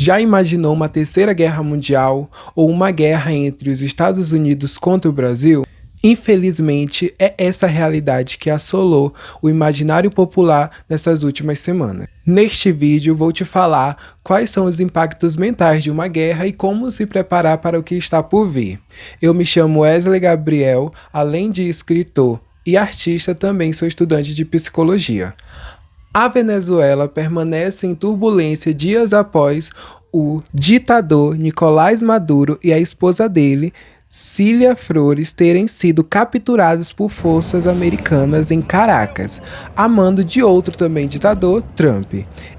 Já imaginou uma terceira guerra mundial ou uma guerra entre os Estados Unidos contra o Brasil? Infelizmente, é essa realidade que assolou o imaginário popular nessas últimas semanas. Neste vídeo, vou te falar quais são os impactos mentais de uma guerra e como se preparar para o que está por vir. Eu me chamo Wesley Gabriel, além de escritor e artista, também sou estudante de psicologia. A Venezuela permanece em turbulência dias após o ditador Nicolás Maduro e a esposa dele, Cília Flores, terem sido capturados por forças americanas em Caracas, a mando de outro também ditador, Trump.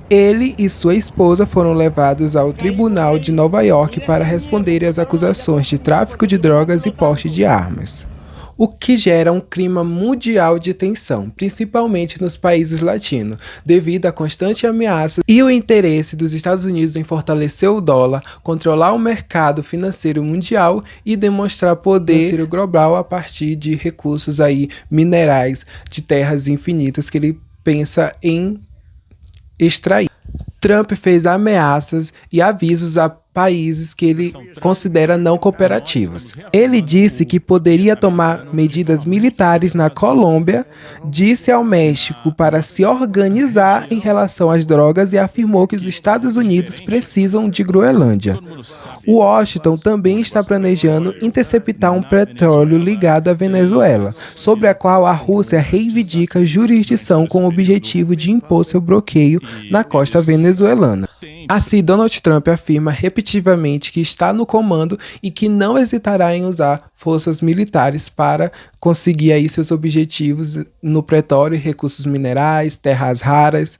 Ele e sua esposa foram levados ao Tribunal de Nova York para responderem às acusações de tráfico de drogas e porte de armas, o que gera um clima mundial de tensão, principalmente nos países latinos, devido à constante ameaça e o interesse dos Estados Unidos em fortalecer o dólar, controlar o mercado financeiro mundial e demonstrar poder global a partir de recursos minerais de terras infinitas que ele pensa em extrair. Trump fez ameaças e avisos a países que ele considera não cooperativos. Ele disse que poderia tomar medidas militares na Colômbia, disse ao México para se organizar em relação às drogas e afirmou que os Estados Unidos precisam de Groenlândia. Washington também está planejando interceptar um petróleo ligado à Venezuela, sobre a qual a Rússia reivindica jurisdição com o objetivo de impor seu bloqueio na costa venezuelana. Assim, Donald Trump afirma repetitivamente que está no comando e que não hesitará em usar forças militares para conseguir seus objetivos no petróleo, recursos minerais, terras raras.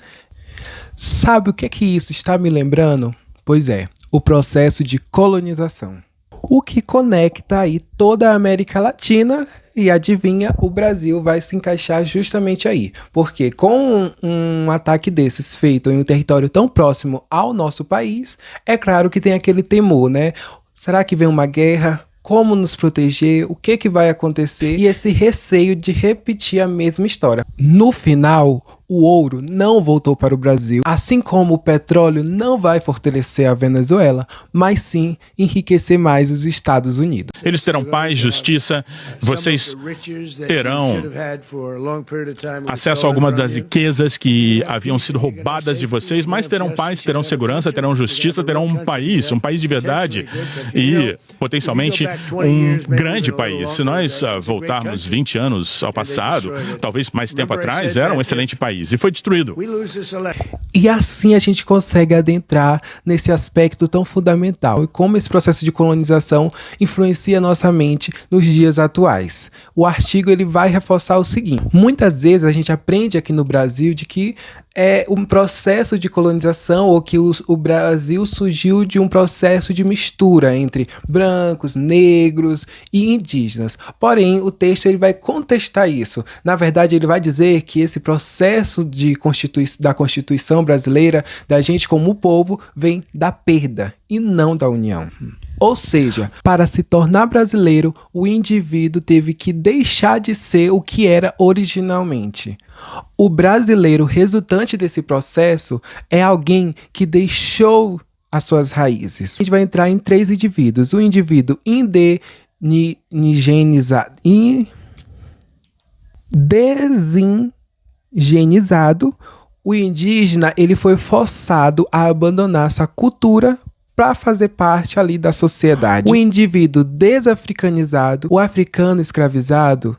Sabe o que isso está me lembrando? Pois é, o processo de colonização. O que conecta toda a América Latina. E adivinha, o Brasil vai se encaixar justamente aí. Porque com um ataque desses feito em um território tão próximo ao nosso país, é claro que tem aquele temor, né? Será que vem uma guerra? Como nos proteger? O que vai acontecer? E esse receio de repetir a mesma história. No final, o ouro não voltou para o Brasil, assim como o petróleo não vai fortalecer a Venezuela, mas sim enriquecer mais os Estados Unidos. Eles terão paz, justiça, vocês terão acesso a algumas das riquezas que haviam sido roubadas de vocês, mas terão paz, terão segurança, terão justiça, terão um país de verdade e potencialmente um grande país. Se nós voltarmos 20 anos ao passado, talvez mais tempo atrás, era um excelente país. E foi destruído. E assim a gente consegue adentrar nesse aspecto tão fundamental e como esse processo de colonização influencia nossa mente nos dias atuais. O artigo ele vai reforçar o seguinte: muitas vezes a gente aprende aqui no Brasil de que é um processo de colonização ou que o Brasil surgiu de um processo de mistura entre brancos, negros e indígenas. Porém, o texto ele vai contestar isso. Na verdade, ele vai dizer que esse processo da Constituição brasileira, da gente como povo, vem da perda e não da união. Ou seja, para se tornar brasileiro, o indivíduo teve que deixar de ser o que era originalmente. O brasileiro resultante desse processo é alguém que deixou as suas raízes. A gente vai entrar em 3 indivíduos. O indivíduo desindigenizado. O indígena ele foi forçado a abandonar sua cultura para fazer parte da sociedade. O indivíduo desafricanizado, o africano escravizado,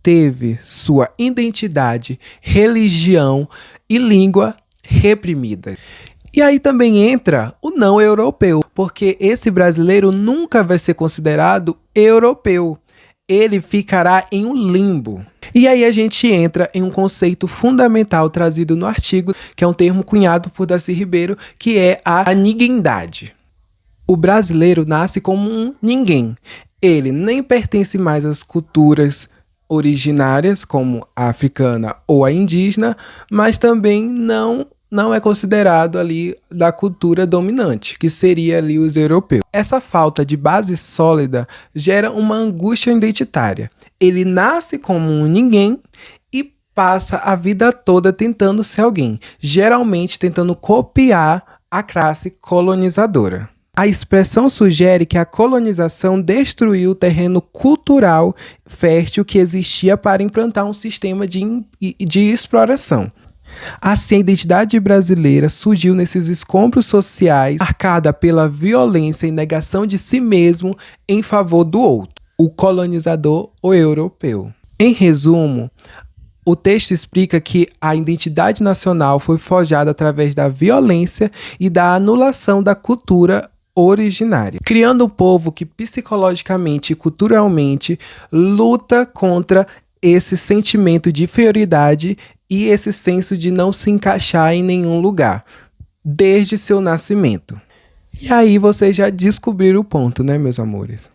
teve sua identidade, religião e língua reprimida. E aí também entra o não europeu, porque esse brasileiro nunca vai ser considerado europeu. Ele ficará em um limbo. E aí a gente entra em um conceito fundamental trazido no artigo, que é um termo cunhado por Darcy Ribeiro, que é a niguindade. O brasileiro nasce como um ninguém. Ele nem pertence mais às culturas originárias, como a africana ou a indígena, mas também não é considerado da cultura dominante, que seria os europeus. Essa falta de base sólida gera uma angústia identitária. Ele nasce como um ninguém e passa a vida toda tentando ser alguém, geralmente tentando copiar a classe colonizadora. A expressão sugere que a colonização destruiu o terreno cultural fértil que existia para implantar um sistema de exploração. Assim, a identidade brasileira surgiu nesses escombros sociais, marcada pela violência e negação de si mesmo em favor do outro, o colonizador ou europeu. Em resumo, o texto explica que a identidade nacional foi forjada através da violência e da anulação da cultura originária, criando um povo que psicologicamente e culturalmente luta contra esse sentimento de inferioridade e esse senso de não se encaixar em nenhum lugar, desde seu nascimento. E aí vocês já descobriram o ponto, né, meus amores?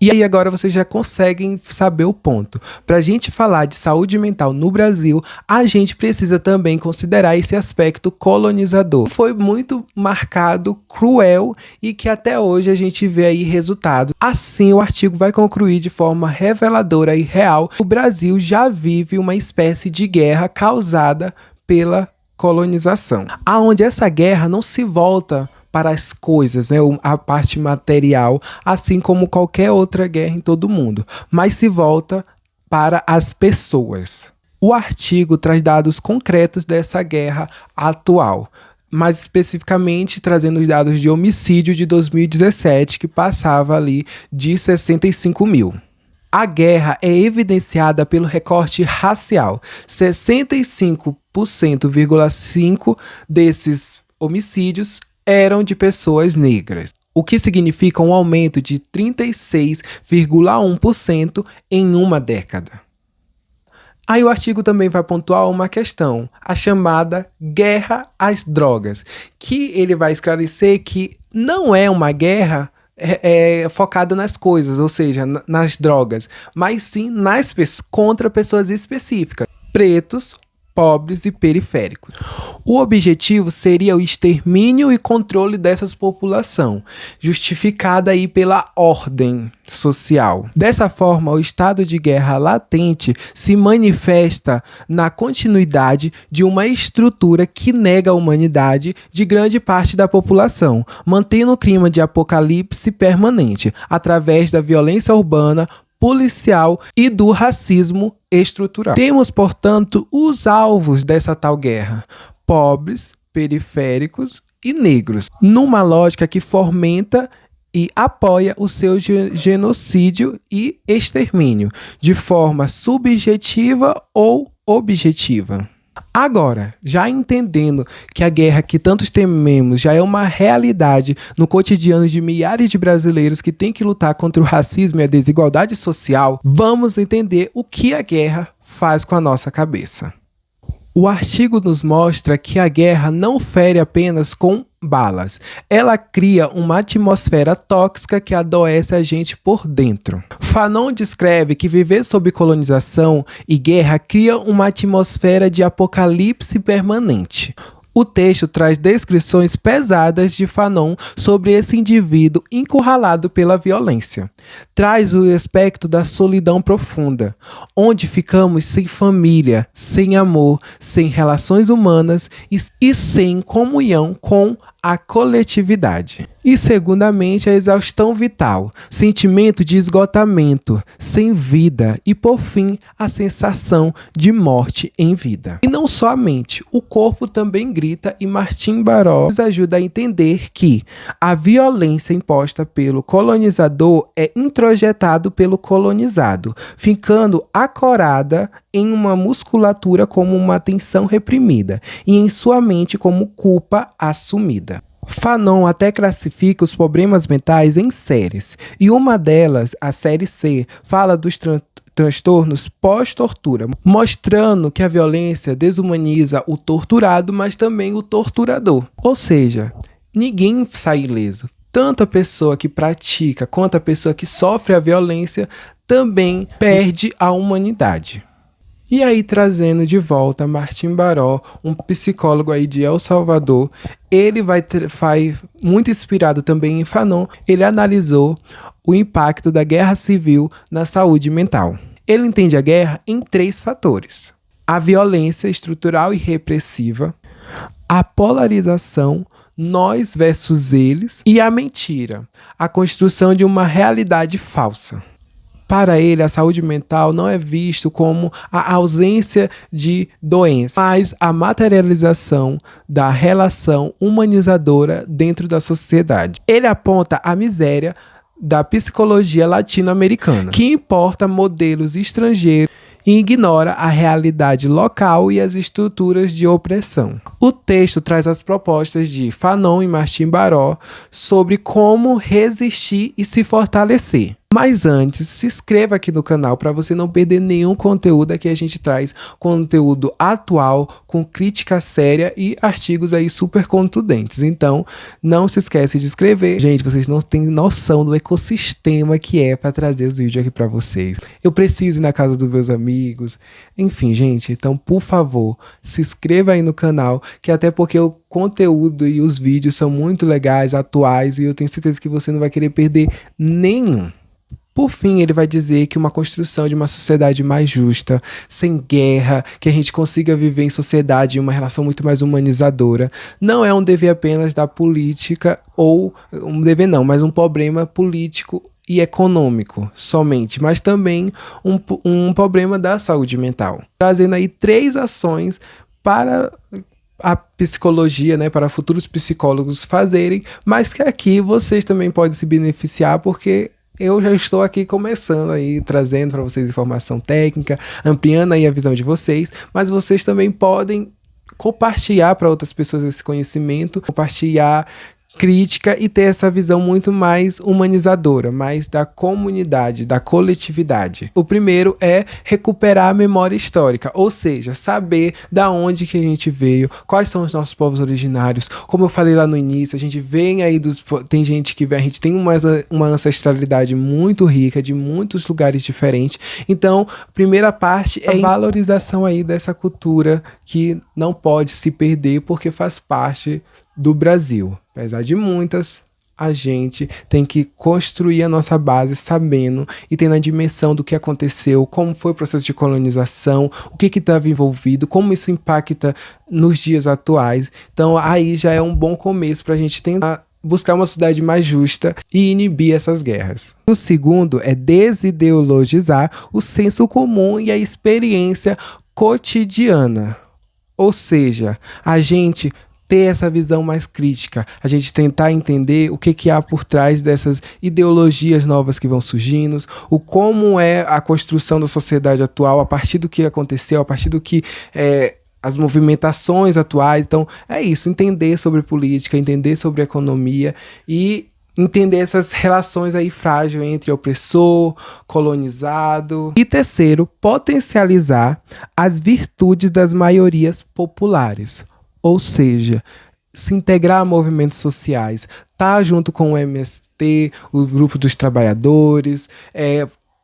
E aí agora vocês já conseguem saber o ponto. Para a gente falar de saúde mental no Brasil, a gente precisa também considerar esse aspecto colonizador. Foi muito marcado, cruel e que até hoje a gente vê aí resultados. Assim, o artigo vai concluir de forma reveladora e real. O Brasil já vive uma espécie de guerra causada pela colonização, aonde essa guerra não se volta para as coisas, né, a parte material, assim como qualquer outra guerra em todo o mundo, mas se volta para as pessoas. O artigo traz dados concretos dessa guerra atual, mais especificamente trazendo os dados de homicídio de 2017, que passava ali de 65 mil. A guerra é evidenciada pelo recorte racial. 65,5% desses homicídios eram de pessoas negras, o que significa um aumento de 36,1% em uma década. Aí o artigo também vai pontuar uma questão, a chamada guerra às drogas, que ele vai esclarecer que não é uma guerra focada nas coisas, ou seja, nas drogas, mas sim contra pessoas específicas, pretos, pobres e periféricos. O objetivo seria o extermínio e controle dessas populações, justificada aí pela ordem social. Dessa forma, o estado de guerra latente se manifesta na continuidade de uma estrutura que nega a humanidade de grande parte da população, mantendo o clima de apocalipse permanente, através da violência urbana, policial e do racismo estrutural. Temos, portanto, os alvos dessa tal guerra: pobres, periféricos e negros, numa lógica que fomenta e apoia o seu genocídio e extermínio, de forma subjetiva ou objetiva. Agora, já entendendo que a guerra que tantos tememos já é uma realidade no cotidiano de milhares de brasileiros que têm que lutar contra o racismo e a desigualdade social, vamos entender o que a guerra faz com a nossa cabeça. O artigo nos mostra que a guerra não fere apenas com balas. Ela cria uma atmosfera tóxica que adoece a gente por dentro. Fanon descreve que viver sob colonização e guerra cria uma atmosfera de apocalipse permanente. O texto traz descrições pesadas de Fanon sobre esse indivíduo encurralado pela violência. Traz o aspecto da solidão profunda, onde ficamos sem família, sem amor, sem relações humanas e sem comunhão com a coletividade. E, segundamente, a exaustão vital, sentimento de esgotamento, sem vida e, por fim, a sensação de morte em vida. E não só a mente, o corpo também grita, e Martim Baró nos ajuda a entender que a violência imposta pelo colonizador é introjetado pelo colonizado, ficando acorada em uma musculatura como uma tensão reprimida e em sua mente como culpa assumida. Fanon até classifica os problemas mentais em séries, e uma delas, a série C, fala dos transtornos pós-tortura, mostrando que a violência desumaniza o torturado, mas também o torturador. Ou seja, ninguém sai ileso. Tanto a pessoa que pratica quanto a pessoa que sofre a violência também perde a humanidade. E aí, trazendo de volta Martim Baró, um psicólogo aí de El Salvador, ele vai muito inspirado também em Fanon, ele analisou o impacto da guerra civil na saúde mental. Ele entende a guerra em 3 fatores: a violência estrutural e repressiva, a polarização, nós versus eles, e a mentira, a construção de uma realidade falsa. Para ele, a saúde mental não é visto como a ausência de doença, mas a materialização da relação humanizadora dentro da sociedade. Ele aponta a miséria da psicologia latino-americana, que importa modelos estrangeiros e ignora a realidade local e as estruturas de opressão. O texto traz as propostas de Fanon e Martim Baró sobre como resistir e se fortalecer. Mas antes, se inscreva aqui no canal para você não perder nenhum conteúdo. Aqui a gente traz conteúdo atual, com crítica séria e artigos aí super contundentes. Então, não se esquece de inscrever. Gente, vocês não têm noção do ecossistema que é para trazer os vídeos aqui para vocês. Eu preciso ir na casa dos meus amigos. Enfim, gente, então, por favor, se inscreva aí no canal, que até porque o conteúdo e os vídeos são muito legais, atuais, e eu tenho certeza que você não vai querer perder nenhum. Por fim, ele vai dizer que uma construção de uma sociedade mais justa, sem guerra, que a gente consiga viver em sociedade em uma relação muito mais humanizadora, não é um dever apenas da política, ou um dever não, mas um problema político e econômico somente, mas também um problema da saúde mental. Trazendo aí 3 ações para a psicologia, né, para futuros psicólogos fazerem, mas que aqui vocês também podem se beneficiar, porque eu já estou aqui começando aí, trazendo para vocês informação técnica, ampliando aí a visão de vocês, mas vocês também podem compartilhar para outras pessoas esse conhecimento, compartilhar crítica e ter essa visão muito mais humanizadora, mais da comunidade, da coletividade. O primeiro é recuperar a memória histórica, ou seja, saber da onde que a gente veio, quais são os nossos povos originários. Como eu falei lá no início, a gente vem aí tem gente que vem, a gente tem uma ancestralidade muito rica, de muitos lugares diferentes. Então, a primeira parte é a valorização aí dessa cultura que não pode se perder, porque faz parte do Brasil. Apesar de muitas, a gente tem que construir a nossa base sabendo e tendo a dimensão do que aconteceu, como foi o processo de colonização, o que estava envolvido, como isso impacta nos dias atuais. Então aí já é um bom começo para a gente tentar buscar uma sociedade mais justa e inibir essas guerras. O segundo é desideologizar o senso comum e a experiência cotidiana. Ou seja, a gente ter essa visão mais crítica, a gente tentar entender o que há por trás dessas ideologias novas que vão surgindo, o como é a construção da sociedade atual a partir do que aconteceu, a partir do que as movimentações atuais. Então é isso, entender sobre política, entender sobre economia e entender essas relações aí frágeis entre opressor, colonizado. E terceiro, potencializar as virtudes das maiorias populares. Ou seja, se integrar a movimentos sociais, tá junto com o MST, o grupo dos trabalhadores,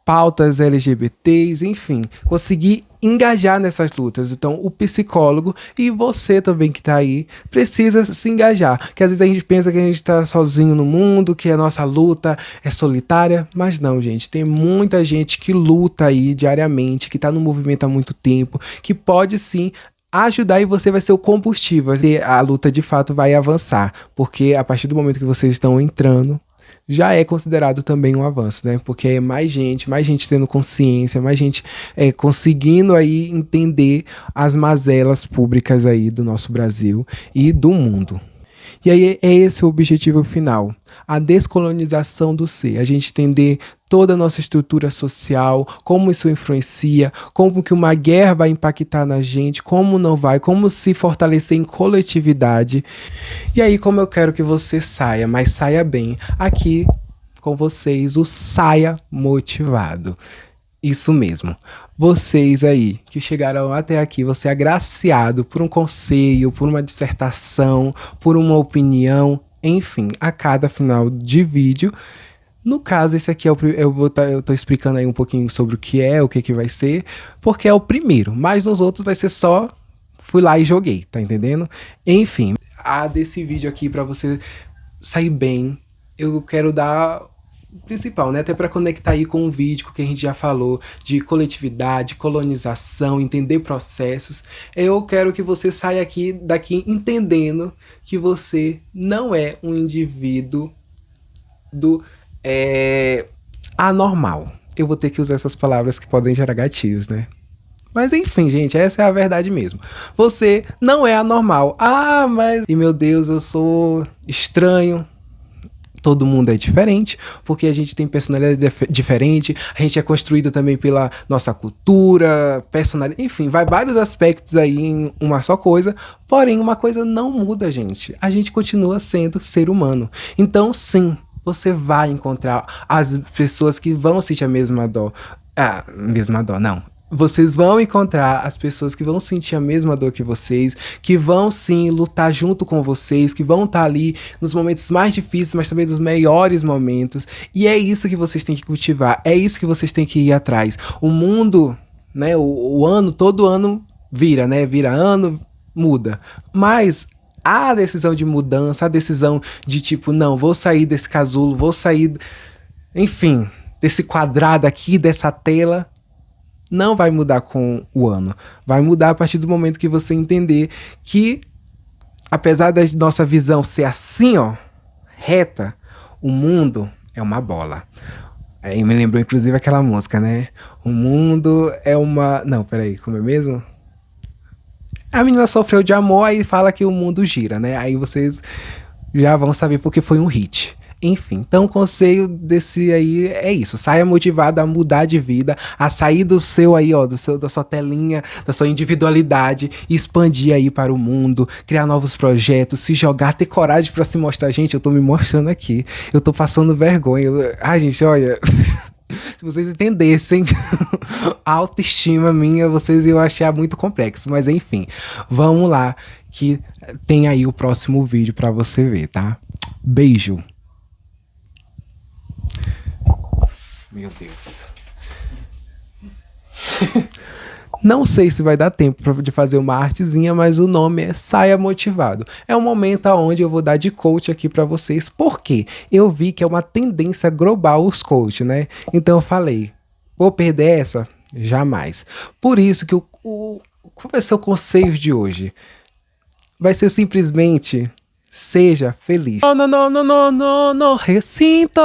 pautas LGBTs, enfim, conseguir engajar nessas lutas. Então, o psicólogo e você também que tá aí, precisa se engajar. Que às vezes a gente pensa que a gente tá sozinho no mundo, que a nossa luta é solitária, mas não, gente. Tem muita gente que luta aí diariamente, que tá no movimento há muito tempo, que pode sim ajudar, e você vai ser o combustível. A luta de fato vai avançar, porque a partir do momento que vocês estão entrando, já é considerado também um avanço, né? Porque é mais gente tendo consciência, mais gente conseguindo aí entender as mazelas públicas aí do nosso Brasil e do mundo. E aí é esse o objetivo final, a descolonização do ser, a gente entender toda a nossa estrutura social, como isso influencia, como que uma guerra vai impactar na gente, como não vai, como se fortalecer em coletividade. E aí como eu quero que você saia, mas saia bem, aqui com vocês o Saia Motivado. Isso mesmo. Vocês aí que chegaram até aqui, você é agraciado por um conselho, por uma dissertação, por uma opinião, enfim, a cada final de vídeo. No caso, esse aqui eu tô explicando aí um pouquinho sobre o que vai ser, porque é o primeiro, mas nos outros vai ser só fui lá e joguei, tá entendendo? Enfim, desse vídeo aqui para você sair bem, eu quero dar principal, né? Até para conectar aí com o vídeo que a gente já falou de coletividade, colonização, entender processos. Eu quero que você saia daqui entendendo que você não é um indivíduo anormal. Eu vou ter que usar essas palavras que podem gerar gatilhos, né? Mas enfim, gente, essa é a verdade mesmo. Você não é anormal. Ah, mas... E meu Deus, eu sou estranho. Todo mundo é diferente, porque a gente tem personalidade diferente, a gente é construído também pela nossa cultura, personalidade, enfim, vai vários aspectos aí em uma só coisa, porém uma coisa não muda, gente. A gente continua sendo ser humano. Então, sim, você vai encontrar as pessoas que vão sentir a mesma dor. Ah, mesma dor, não. Vocês vão encontrar as pessoas que vão sentir a mesma dor que vocês, que vão sim lutar junto com vocês, que vão estar ali nos momentos mais difíceis, mas também nos melhores momentos. E é isso que vocês têm que cultivar, é isso que vocês têm que ir atrás. O mundo, né, o ano, todo ano vira, né? Vira ano, muda. Mas a decisão de mudança, a decisão de tipo, não, vou sair desse casulo, vou sair, enfim, desse quadrado aqui, dessa tela, não vai mudar com o ano. Vai mudar a partir do momento que você entender que, apesar da nossa visão ser assim, ó, reta, o mundo é uma bola. Aí me lembrou, inclusive, aquela música, né? O mundo é uma... Não, peraí, como é mesmo? A menina sofreu de amor e fala que o mundo gira, né? Aí vocês já vão saber porque foi um hit. Enfim, então o conselho desse aí é isso. Saia motivado a mudar de vida, a sair do seu aí, ó, da sua telinha, da sua individualidade, e expandir aí para o mundo, criar novos projetos, se jogar, ter coragem para se mostrar. Gente, eu tô me mostrando aqui, eu tô passando vergonha. Ai, gente, olha, se vocês entendessem a autoestima minha, vocês iam achar muito complexo, mas enfim, vamos lá, que tem aí o próximo vídeo para você ver, tá? Beijo! Meu Deus. Não sei se vai dar tempo de fazer uma artezinha, mas o nome é Saia Motivado. É um momento onde eu vou dar de coach aqui pra vocês, porque eu vi que é uma tendência global os coach, né? Então eu falei, vou perder essa? Jamais. Por isso que qual vai ser o conselho de hoje? Vai ser simplesmente, seja feliz. No recinto.